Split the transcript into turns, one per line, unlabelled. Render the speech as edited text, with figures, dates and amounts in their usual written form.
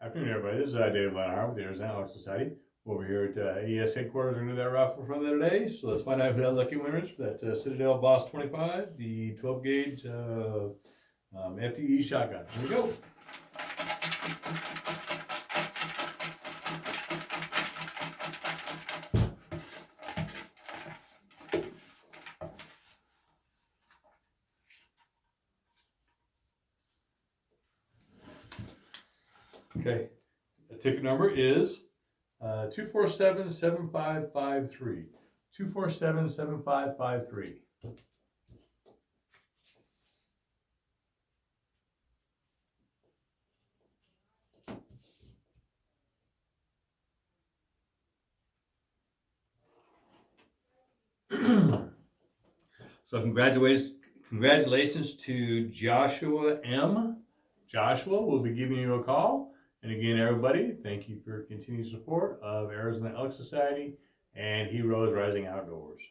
Afternoon, everybody. This is David Lionheart with the Arizona Outlaw Society. Over here at AES headquarters. We're going to do that raffle from there today. So let's find out who that lucky winner is for that Citadel Boss25, the 12 gauge FDE shotgun. Here we go. Okay, the ticket number is 247-7553. 247-7553. So congratulations to Joshua M. Joshua will be giving you a call. And again, everybody, thank you for your continued support of Arizona Elk Society and Heroes Rising Outdoors.